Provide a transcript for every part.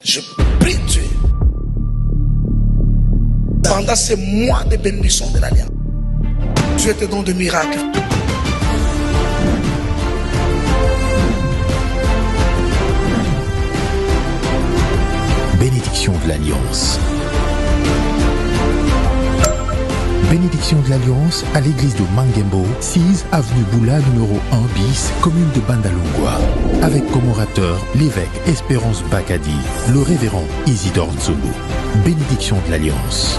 Je prie Dieu pendant ces mois de bénédiction de l'Alliance. Dieu te donne des miracles. Bénédiction de l'Alliance. Bénédiction de l'Alliance à l'église de Mangembo, 6 avenue Boula, numéro 1 bis, commune de Bandalungwa. Avec comme orateur l'évêque Espérance Bakadi, le révérend Isidore Nzulu. Bénédiction de l'Alliance.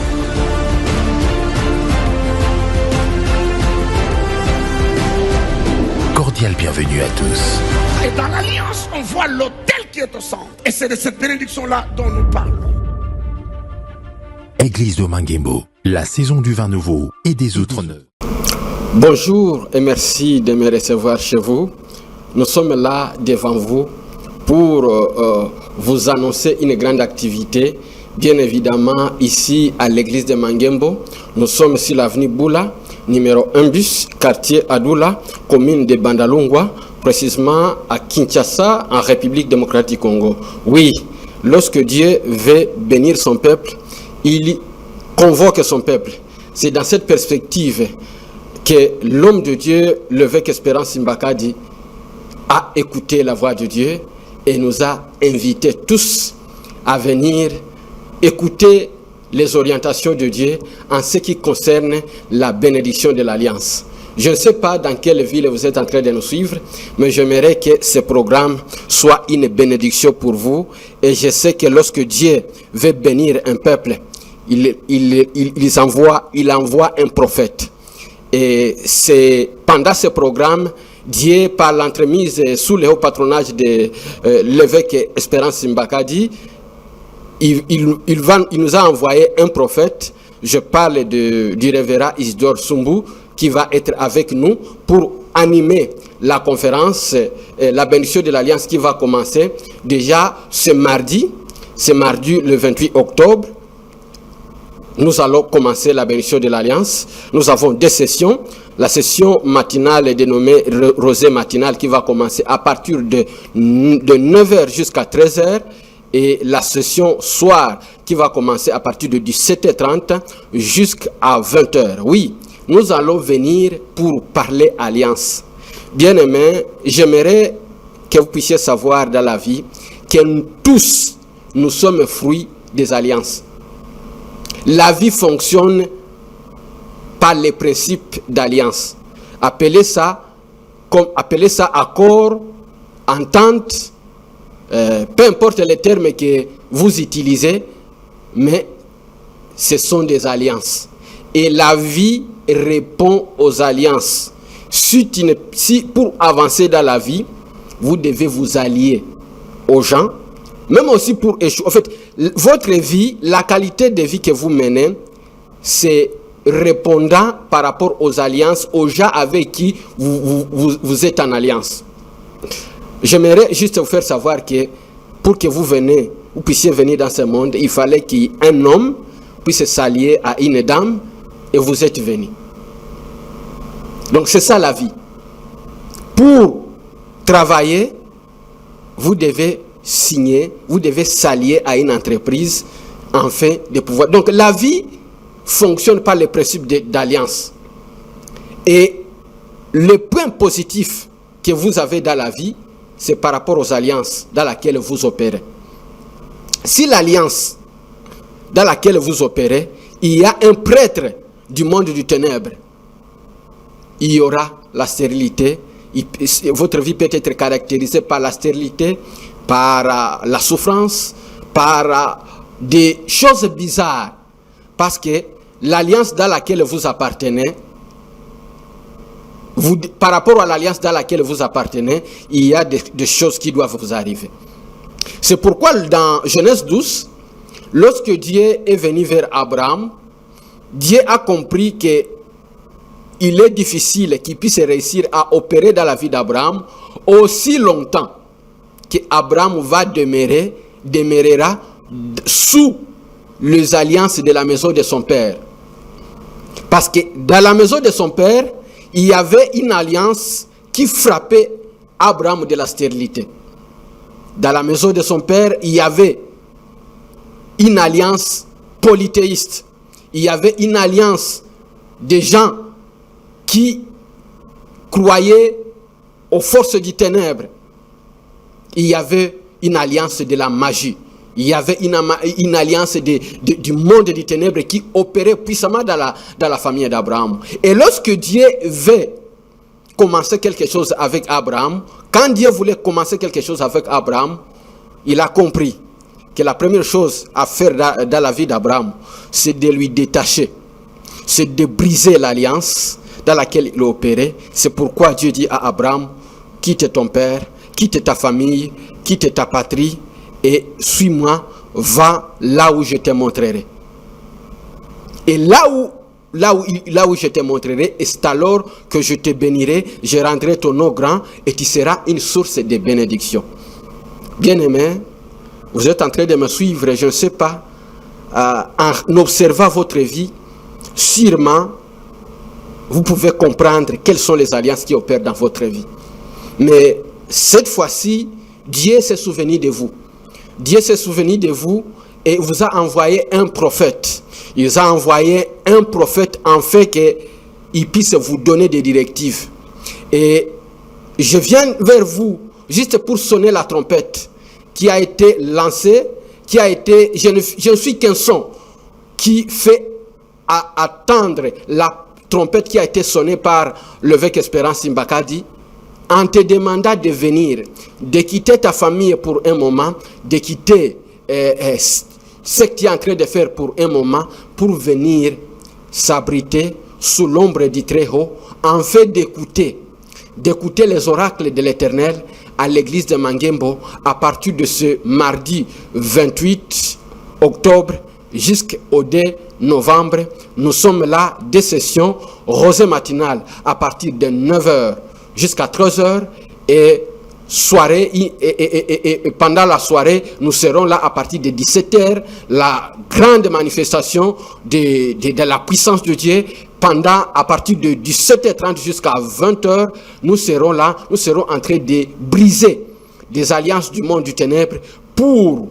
Cordial bienvenue à tous. Et dans l'Alliance, on voit l'autel qui est au centre. Et c'est de cette bénédiction-là dont nous parlons. Église de Mangembo, la saison du vin nouveau et des autres nœuds. Bonjour et merci de me recevoir chez vous. Nous sommes là devant vous pour vous annoncer une grande activité. Bien évidemment, ici à l'église de Mangembo, nous sommes sur l'avenue Boula, numéro 1 bus, quartier Adoula, commune de Bandalungwa, précisément à Kinshasa, en République démocratique du Congo. Oui, lorsque Dieu veut bénir son peuple, il convoque son peuple. C'est dans cette perspective que l'homme de Dieu, l'évêque Espérance Bakadi, a écouté la voix de Dieu et nous a invités tous à venir écouter les orientations de Dieu en ce qui concerne la bénédiction de l'Alliance. Je ne sais pas dans quelle ville vous êtes en train de nous suivre, mais j'aimerais que ce programme soit une bénédiction pour vous. Et je sais que lorsque Dieu veut bénir un peuple, il envoie un prophète. Et c'est pendant ce programme, Dieu, par l'entremise sous le haut patronage de l'évêque Espérance Bakadi, il nous a envoyé un prophète. Je parle du révérend Isidore Nzulu, qui va être avec nous pour animer la conférence, la bénédiction de l'Alliance qui va commencer déjà ce mardi le 28 octobre. Nous allons commencer la bénédiction de l'Alliance. Nous avons deux sessions. La session matinale est dénommée Rosée matinale qui va commencer à partir de 9h jusqu'à 13h. Et la session soir qui va commencer à partir de 17h30 jusqu'à 20h. Oui, nous allons venir pour parler alliance. Bien-aimés, j'aimerais que vous puissiez savoir dans la vie que nous tous, nous sommes fruits des alliances. La vie fonctionne par les principes d'alliance. Appelez ça accord, entente, peu importe les termes que vous utilisez, mais ce sont des alliances. Et la vie répond aux alliances. Si pour avancer dans la vie, vous devez vous allier aux gens, même aussi pour échouer. En fait, votre vie, la qualité de vie que vous menez, c'est répondant par rapport aux alliances, aux gens avec qui vous êtes en alliance. J'aimerais juste vous faire savoir que pour que vous puissiez venir dans ce monde, il fallait qu'un homme puisse s'allier à une dame et vous êtes venus. Donc c'est ça la vie. Pour travailler, vous devez signer, vous devez s'allier à une entreprise afin de pouvoir. Donc la vie fonctionne par les principes d'alliance. Et le point positif que vous avez dans la vie, c'est par rapport aux alliances dans lesquelles vous opérez. Si l'alliance dans laquelle vous opérez, il y a un prêtre du monde du ténèbre, il y aura la stérilité. Votre vie peut être caractérisée par la stérilité, par la souffrance, par des choses bizarres. Parce que l'alliance dans laquelle vous appartenez, par rapport à l'alliance dans laquelle vous appartenez, il y a des choses qui doivent vous arriver. C'est pourquoi dans Genèse 12, lorsque Dieu est venu vers Abraham, Dieu a compris qu'il est difficile qu'il puisse réussir à opérer dans la vie d'Abraham aussi longtemps qu'Abraham demeurera sous les alliances de la maison de son père. Parce que dans la maison de son père, il y avait une alliance qui frappait Abraham de la stérilité. Dans la maison de son père, il y avait une alliance polythéiste. Il y avait une alliance des gens qui croyaient aux forces du ténèbre. Il y avait une alliance de la magie. Il y avait une alliance du monde des ténèbres qui opérait puissamment dans la famille d'Abraham. Et lorsque Dieu veut commencer quelque chose avec Abraham, quand Dieu voulait commencer quelque chose avec Abraham, il a compris que la première chose à faire dans la vie d'Abraham, c'est de lui détacher, c'est de briser l'alliance dans laquelle il opérait. C'est pourquoi Dieu dit à Abraham, quitte ton père, quitte ta famille, quitte ta patrie, et suis-moi, va là où je te montrerai. Et là où je te montrerai, et c'est alors que je te bénirai, je rendrai ton nom grand, et tu seras une source de bénédiction. Bien-aimés, vous êtes en train de me suivre, je ne sais pas, en observant votre vie, sûrement, vous pouvez comprendre quelles sont les alliances qui opèrent dans votre vie. Mais cette fois-ci, Dieu s'est souvenu de vous. Dieu s'est souvenu de vous et vous a envoyé un prophète. Il vous a envoyé un prophète en fait qu'il puisse vous donner des directives. Et je viens vers vous juste pour sonner la trompette qui a été lancée, qui a été, je ne suis qu'un son qui fait attendre la trompette qui a été sonnée par l'évêque Espérance Mbakadi, en te demandant de venir, de quitter ta famille pour un moment, de quitter ce que tu es en train de faire pour un moment, pour venir s'abriter sous l'ombre du Très-Haut, en fait d'écouter les oracles de l'Éternel à l'église de Mangembo à partir de ce mardi 28 octobre jusqu'au 2 novembre. Nous sommes là, des sessions, rosée matinale à partir de 9h jusqu'à 13h et soirée et pendant la soirée, nous serons là à partir de 17h, la grande manifestation de la puissance de Dieu. À partir de 17h30 jusqu'à 20h, nous serons là, nous serons en train de briser des alliances du monde du ténèbre pour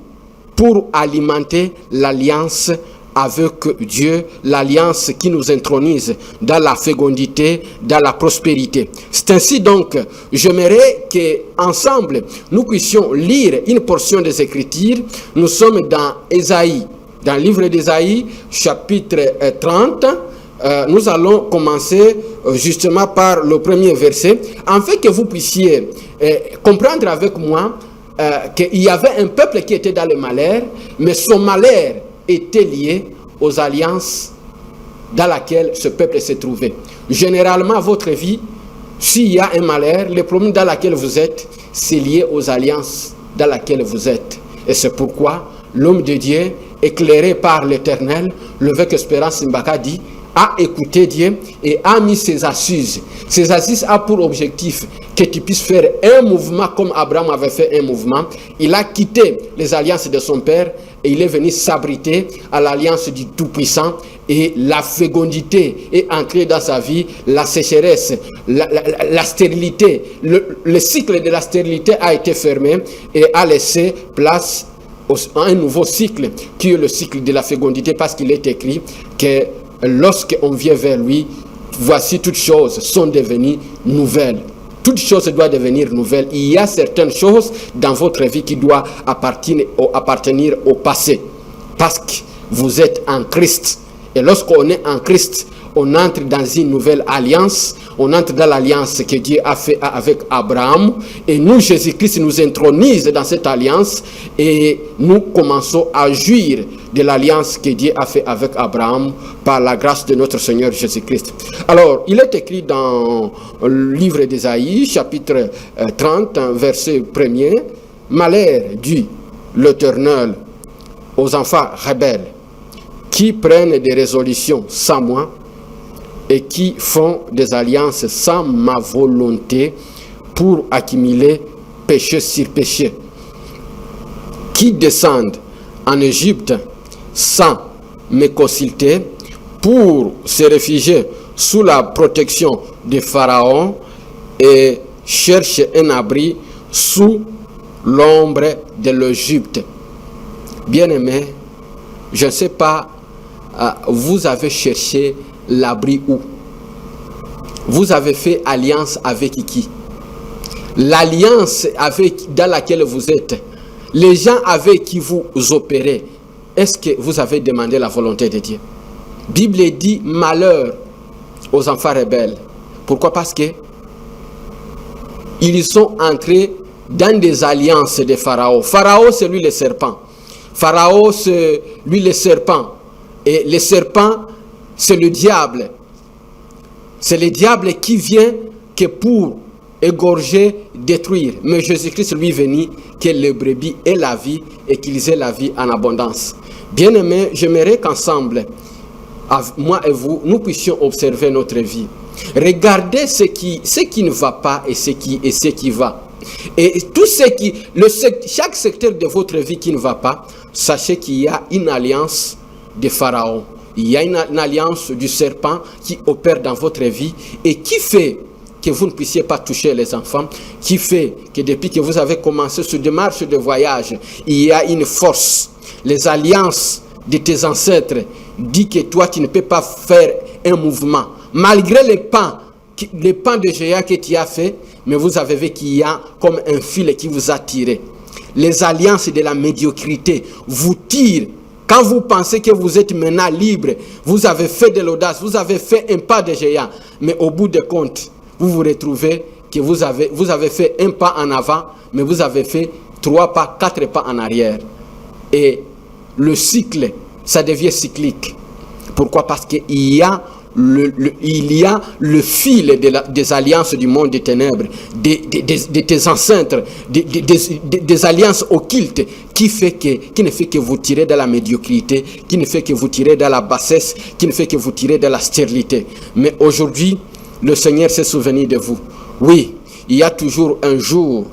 alimenter l'alliance avec Dieu, l'alliance qui nous intronise dans la fécondité, dans la prospérité. C'est ainsi donc, j'aimerais qu'ensemble, nous puissions lire une portion des Écritures. Nous sommes dans Ésaïe, dans le livre d'Ésaïe, chapitre 30. Nous allons commencer justement par le premier verset, afin que vous puissiez comprendre avec moi qu'il y avait un peuple qui était dans le malheur, mais son malheur était lié aux alliances dans lesquelles ce peuple s'est trouvé. Généralement, votre vie, s'il y a un malheur, le problème dans lequel vous êtes, c'est lié aux alliances dans lesquelles vous êtes. Et c'est pourquoi l'homme de Dieu, éclairé par l'Éternel, l'évêque Espérance Mbakadi, a écouté Dieu et a mis ses assises. Ses assises a pour objectif que tu puisses faire un mouvement comme Abraham avait fait un mouvement. Il a quitté les alliances de son père et il est venu s'abriter à l'alliance du Tout-Puissant, et la fécondité est entrée dans sa vie, la sécheresse, la stérilité, le cycle de la stérilité a été fermé et a laissé place à un nouveau cycle qui est le cycle de la fécondité, parce qu'il est écrit que lorsqu'on vient vers lui, voici toutes choses sont devenues nouvelles. Toutes choses doivent devenir nouvelles. Il y a certaines choses dans votre vie qui doivent appartenir au passé. Parce que vous êtes en Christ. Et lorsqu'on est en Christ, on entre dans une nouvelle alliance. On entre dans l'alliance que Dieu a fait avec Abraham. Et nous, Jésus-Christ nous intronise dans cette alliance. Et nous commençons à jouir de l'alliance que Dieu a fait avec Abraham par la grâce de notre Seigneur Jésus-Christ. Alors, il est écrit dans le livre d'Ésaïe, chapitre 30, verset 1er, « Malheur dit l'Éternel aux enfants rebelles qui prennent des résolutions sans moi et qui font des alliances sans ma volonté pour accumuler péché sur péché, qui descendent en Égypte sans me consulter pour se réfugier sous la protection de Pharaon et cherchent un abri sous l'ombre de l'Égypte. Bien-aimés, je ne sais pas, vous avez cherché l'abri où? Vous avez fait alliance avec qui? L'alliance dans laquelle vous êtes, les gens avec qui vous opérez, est-ce que vous avez demandé la volonté de Dieu? Bible dit malheur aux enfants rebelles. Pourquoi? Parce que ils sont entrés dans des alliances de Pharaon. Pharaon, c'est lui le serpent. Pharaon, c'est lui le serpent. Et le serpent, c'est le diable. C'est le diable qui vient que pour égorger, détruire. Mais Jésus-Christ, lui, venu que le brebis ait la vie et qu'ils aient la vie en abondance. Bien-aimés, j'aimerais qu'ensemble, moi et vous, nous puissions observer notre vie. Regardez ce qui ne va pas et ce qui va. Et tout chaque secteur de votre vie qui ne va pas, sachez qu'il y a une alliance de Pharaon. Il y a une alliance du serpent qui opère dans votre vie et qui fait que vous ne puissiez pas toucher les enfants, qui fait que depuis que vous avez commencé cette démarche de voyage, il y a une force. Les alliances de tes ancêtres disent que toi, tu ne peux pas faire un mouvement. Malgré les pans de géant que tu as fait, mais vous avez vu qu'il y a comme un fil qui vous a tiré. Les alliances de la médiocrité vous tirent. Quand vous pensez que vous êtes maintenant libre, vous avez fait de l'audace, vous avez fait un pas de géant, mais au bout de compte, vous vous retrouvez que vous avez fait un pas en avant, mais vous avez fait 3 pas, 4 pas en arrière. Et le cycle, ça devient cyclique. Pourquoi? Parce qu'il y a le fil des alliances du monde des ténèbres, de tes ancêtres, des alliances occultes qui ne fait que vous tirer de la médiocrité, qui ne fait que vous tirer de la bassesse, qui ne fait que vous tirer de la stérilité. Mais aujourd'hui, le Seigneur s'est souvenu de vous. Oui, il y a toujours un jour.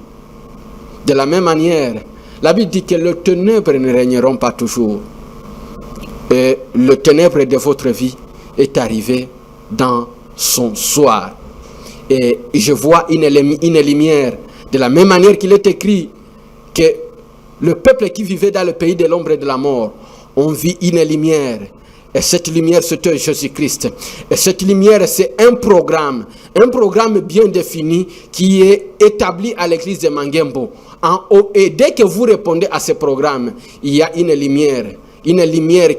De la même manière, la Bible dit que les ténèbres ne régneront pas toujours. Et le ténèbre de votre vie est arrivé dans son soir. Et je vois une lumière. De la même manière qu'il est écrit que le peuple qui vivait dans le pays de l'ombre et de la mort, on vit une lumière. Et cette lumière, c'est Jésus-Christ. Et cette lumière, c'est un programme bien défini qui est établi à l'église de Mangembo. Et dès que vous répondez à ce programme, il y a une lumière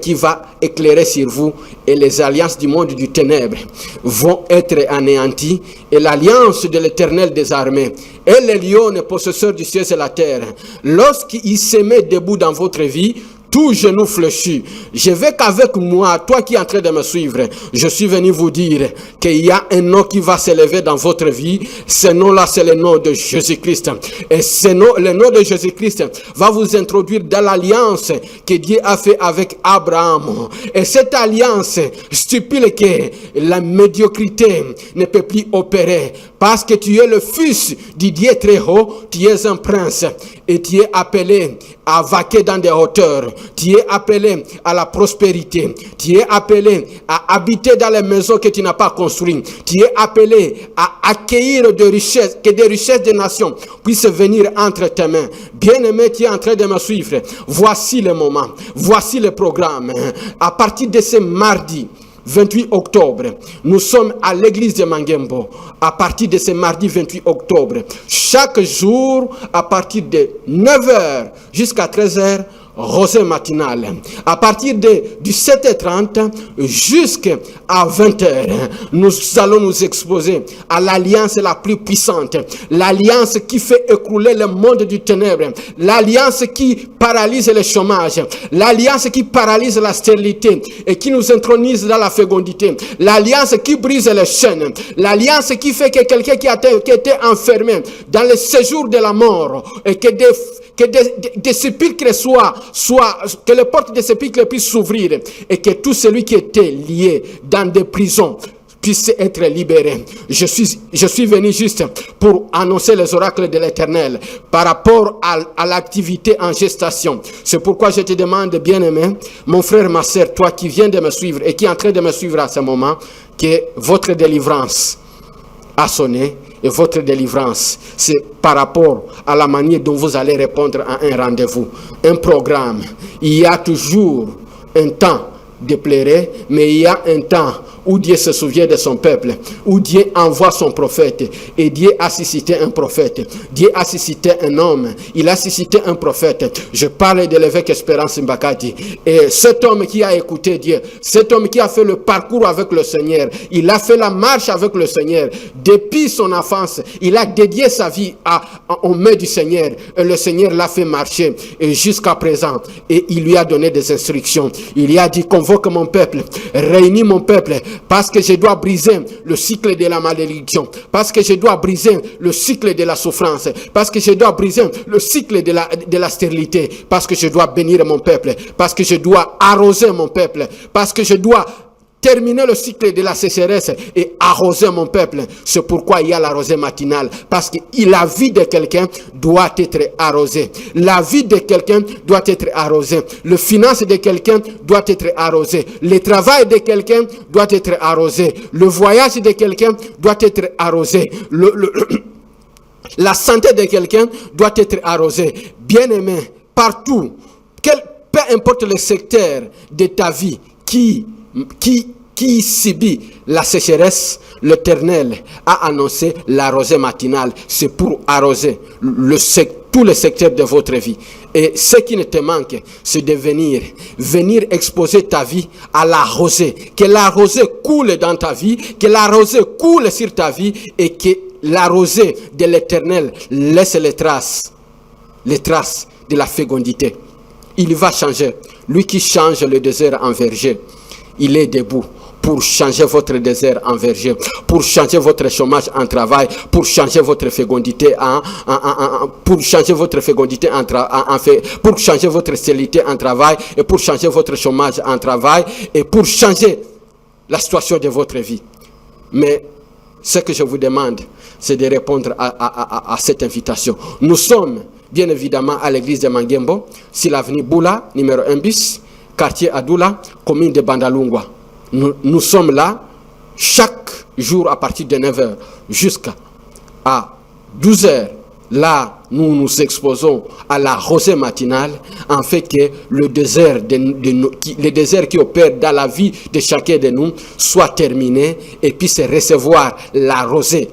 qui va éclairer sur vous et les alliances du monde du ténèbre vont être anéanties et l'alliance de l'Éternel des armées et le lion possesseur du ciel et la terre, lorsqu'il se met debout dans votre vie, tout genou fléchi. Je veux qu'avec moi, toi qui es en train de me suivre, je suis venu vous dire qu'il y a un nom qui va s'élever dans votre vie. Ce nom-là, c'est le nom de Jésus-Christ. Et le nom de Jésus-Christ va vous introduire dans l'alliance que Dieu a fait avec Abraham. Et cette alliance stipule que la médiocrité ne peut plus opérer. Parce que tu es le fils du Dieu très haut, tu es un prince. Et tu es appelé à vaquer dans des hauteurs. Tu es appelé à la prospérité. Tu es appelé à habiter dans les maisons que tu n'as pas construites. Tu es appelé à accueillir des richesses, que des richesses des nations puissent venir entre tes mains. Bien-aimé, tu es en train de me suivre. Voici le moment. Voici le programme. À partir de ce mardi 28 octobre, nous sommes à l'église de Mangembo. À partir de ce mardi 28 octobre, chaque jour, à partir de 9h jusqu'à 13h, rosée matinale. À partir de 17h30 jusqu'à 20h, nous allons nous exposer à l'alliance la plus puissante, l'alliance qui fait écrouler le monde du ténèbre, l'alliance qui paralyse le chômage, l'alliance qui paralyse la stérilité et qui nous intronise dans la fécondité, l'alliance qui brise les chaînes, l'alliance qui fait que quelqu'un qui était enfermé dans le séjour de la mort et que des sépulcres que les portes des sépulcres puissent s'ouvrir et que tout celui qui était lié dans des prisons puisse être libéré. Je suis venu juste pour annoncer les oracles de l'Éternel par rapport à l'activité en gestation. C'est pourquoi je te demande, bien-aimé, mon frère, ma sœur, toi qui viens de me suivre et qui est en train de me suivre à ce moment, que votre délivrance a sonné. Et votre délivrance, c'est par rapport à la manière dont vous allez répondre à un rendez-vous, un programme. Il y a toujours un temps de pleurer, mais il y a un temps où Dieu se souvient de son peuple, où Dieu envoie son prophète, et Dieu a suscité un prophète, Dieu a suscité un homme, il a suscité un prophète. Je parle de l'évêque Espérance Mbakadi, et cet homme qui a écouté Dieu, cet homme qui a fait le parcours avec le Seigneur, il a fait la marche avec le Seigneur, depuis son enfance, il a dédié sa vie aux mains du Seigneur, et le Seigneur l'a fait marcher, et jusqu'à présent, et il lui a donné des instructions, il lui a dit: convoque mon peuple, réunis mon peuple, parce que je dois briser le cycle de la malédiction, parce que je dois briser le cycle de la souffrance, parce que je dois briser le cycle de la stérilité, parce que je dois bénir mon peuple, parce que je dois arroser mon peuple, parce que je dois terminer le cycle de la sécheresse et arroser mon peuple. C'est pourquoi il y a la rosée matinale, parce que la vie de quelqu'un doit être arrosée. La vie de quelqu'un doit être arrosée. Le finance de quelqu'un doit être arrosé. Le travail de quelqu'un doit être arrosé. Le voyage de quelqu'un doit être arrosé. La santé de quelqu'un doit être arrosée. Bien-aimé, partout, peu importe le secteur de ta vie qui subit la sécheresse, l'Éternel a annoncé la rosée matinale. C'est pour arroser tous les secteurs de votre vie. Et ce qui ne te manque, c'est de venir exposer ta vie à la rosée. Que la rosée coule dans ta vie, que la rosée coule sur ta vie, et que la rosée de l'Éternel laisse les traces de la fécondité. Il va changer. Lui qui change le désert en verger, il est debout pour changer votre désert en verger, pour changer votre chômage en travail, pour changer votre fécondité pour changer votre stérilité en travail, et pour changer votre chômage en travail, et pour changer la situation de votre vie. Mais ce que je vous demande, c'est de répondre à cette invitation. Nous sommes bien évidemment à l'église de Mangembo, sur l'avenue Boula, numéro 1 bis, quartier Adoula, commune de Bandalungwa. Nous sommes là chaque jour à partir de 9h jusqu'à 12h. Là, nous nous exposons à la rosée matinale, en fait que le désert qui opère dans la vie de chacun de nous soit terminé et puisse recevoir la rosée.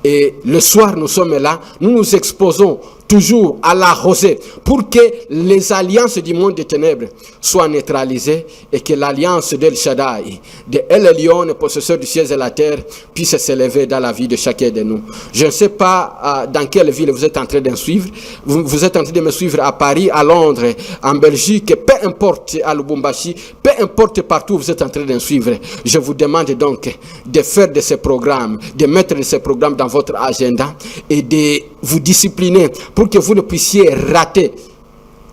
Et le soir, nous sommes là, nous nous exposons toujours à la rosée pour que les alliances du monde des ténèbres soient neutralisées et que l'alliance d'El Shaddai, de El Elyon, possesseur du ciel et de la terre, puisse s'élever dans la vie de chacun de nous. Je ne sais pas dans quelle ville vous êtes en train de me suivre. Vous êtes en train de me suivre à Paris, à Londres, en Belgique, peu importe à Lubumbashi, peu importe partout où vous êtes en train de me suivre. Je vous demande donc de faire de ces programmes, de mettre de ces programmes dans votre agenda et de vous discipliner pour que vous ne puissiez rater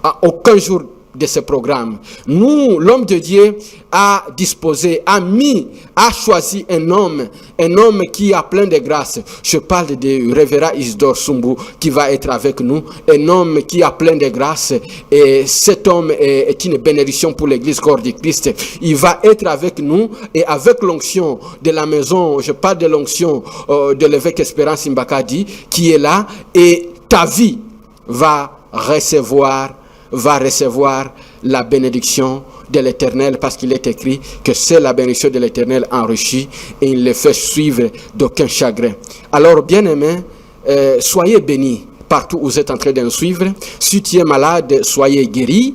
à aucun jour de ce programme. Nous, l'homme de Dieu a disposé, a choisi un homme qui a plein de grâce. Je parle de Révérend Isidore Sumbu qui va être avec nous, un homme qui a plein de grâce, et cet homme est une bénédiction pour l'église corps du Christ. Il va être avec nous, et avec l'onction de la maison, je parle de l'onction de l'évêque Espérance Mbakadi qui est là, et ta vie va recevoir la bénédiction de l'Éternel, parce qu'il est écrit que c'est la bénédiction de l'Éternel enrichie et il le fait suivre d'aucun chagrin. Alors, bien-aimés, soyez bénis partout où vous êtes en train de nous suivre. Si tu es malade, soyez guéri.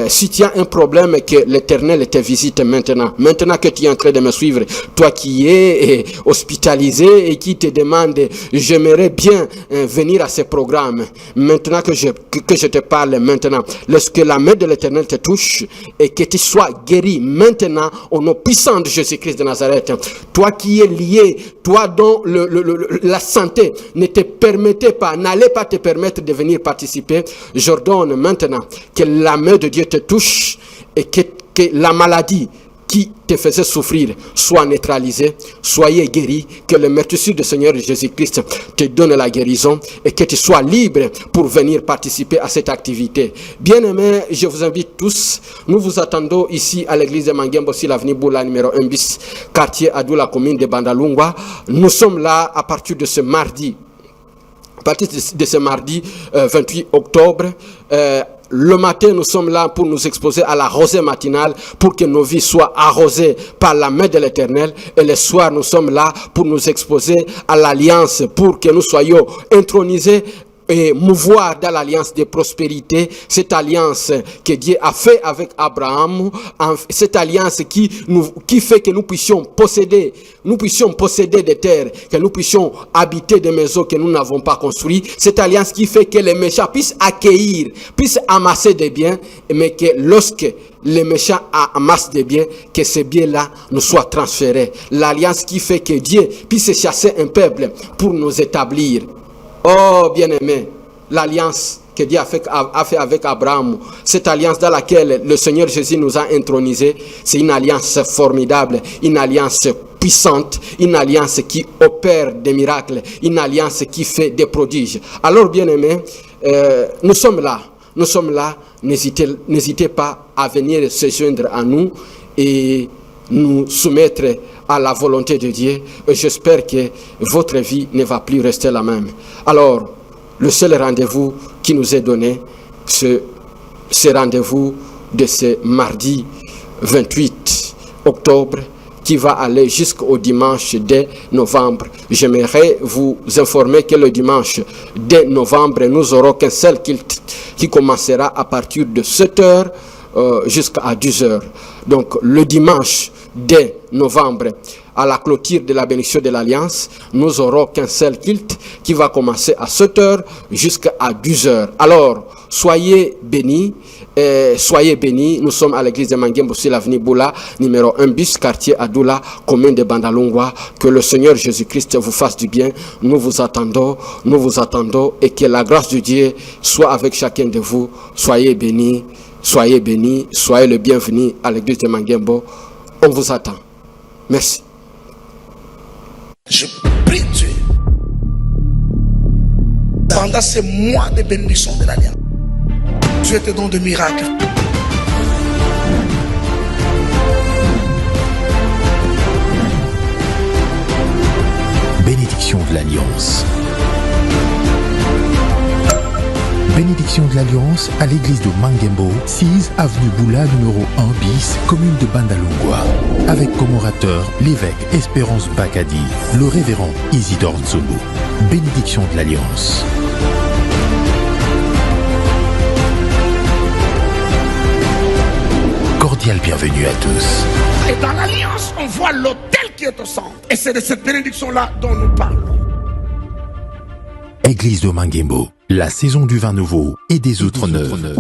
Si tu as un problème, que l'Éternel te visite maintenant. Maintenant que tu es en train de me suivre, toi qui es hospitalisé et qui te demande, j'aimerais bien venir à ce programme. Maintenant que je te parle maintenant, lorsque la main de l'Éternel te touche et que tu sois guéri maintenant au nom puissant de Jésus-Christ de Nazareth. Toi qui es lié, toi dont la santé ne te permettait pas, n'allait pas te permettre de venir participer, j'ordonne maintenant que la main de Dieu te touche et que la maladie qui te faisait souffrir soit neutralisée, soyez guéri, que le meurtrissure du Seigneur Jésus-Christ te donne la guérison et que tu sois libre pour venir participer à cette activité. Bien-aimés, je vous invite tous, nous vous attendons ici à l'église de Mangembo, sur l'avenue Boula, numéro 1 bis, quartier Adoula, commune de Bandalungwa. Nous sommes là à partir de ce mardi. À partir de ce mardi 28 octobre, le matin, nous sommes là pour nous exposer à la rosée matinale, pour que nos vies soient arrosées par la main de l'Éternel. Et le soir, nous sommes là pour nous exposer à l'alliance, pour que nous soyons intronisés et mouvoir dans l'alliance de prospérité, cette alliance que Dieu a fait avec Abraham, cette alliance qui fait que nous puissions posséder des terres, que nous puissions habiter des maisons que nous n'avons pas construites, cette alliance qui fait que les méchants puissent accueillir, puissent amasser des biens, mais que lorsque les méchants amassent des biens, que ces biens-là nous soient transférés. L'alliance qui fait que Dieu puisse chasser un peuple pour nous établir. Oh bien-aimé, l'alliance que Dieu a fait avec Abraham, cette alliance dans laquelle le Seigneur Jésus nous a intronisés, c'est une alliance formidable, une alliance puissante, une alliance qui opère des miracles, une alliance qui fait des prodiges. Alors bien-aimé, nous sommes là, n'hésitez pas à venir se joindre à nous et nous soumettre à la volonté de Dieu. Et j'espère que votre vie ne va plus rester la même. Alors, le seul rendez-vous qui nous est donné, c'est ce rendez-vous de ce mardi 28 octobre qui va aller jusqu'au dimanche 2 novembre. J'aimerais vous informer que le dimanche 2 novembre, nous aurons qu'un seul culte qui commencera à partir de 7h jusqu'à 10h. Donc, le dimanche 2 novembre, à la clôture de la bénédiction de l'Alliance, nous aurons qu'un seul culte qui va commencer à 7h jusqu'à 10h. Alors, soyez bénis. Nous sommes à l'église de Mangembo sur l'avenue Boula, numéro 1 bis, quartier Adoula, commune de Bandalungwa. Que le Seigneur Jésus-Christ vous fasse du bien. Nous vous attendons et que la grâce de Dieu soit avec chacun de vous. Soyez bénis, soyez le bienvenu à l'église de Mangembo. On vous attend. Merci. Je prie Dieu pendant ces mois de bénédiction de l'Alliance. Dieu te donne de miracles. Bénédiction de l'Alliance. Bénédiction de l'Alliance à l'église de Mangembo, 6 avenue Boula, numéro 1 bis, commune de Bandalungwa. Avec comme orateur l'évêque Espérance Bakadi, le révérend Isidore Nzolo. Bénédiction de l'Alliance. Cordial bienvenue à tous. Et dans l'Alliance, on voit l'autel qui est au centre. Et c'est de cette bénédiction-là dont nous parlons. Église de Mangembo, la saison du vin nouveau et des autres neuves.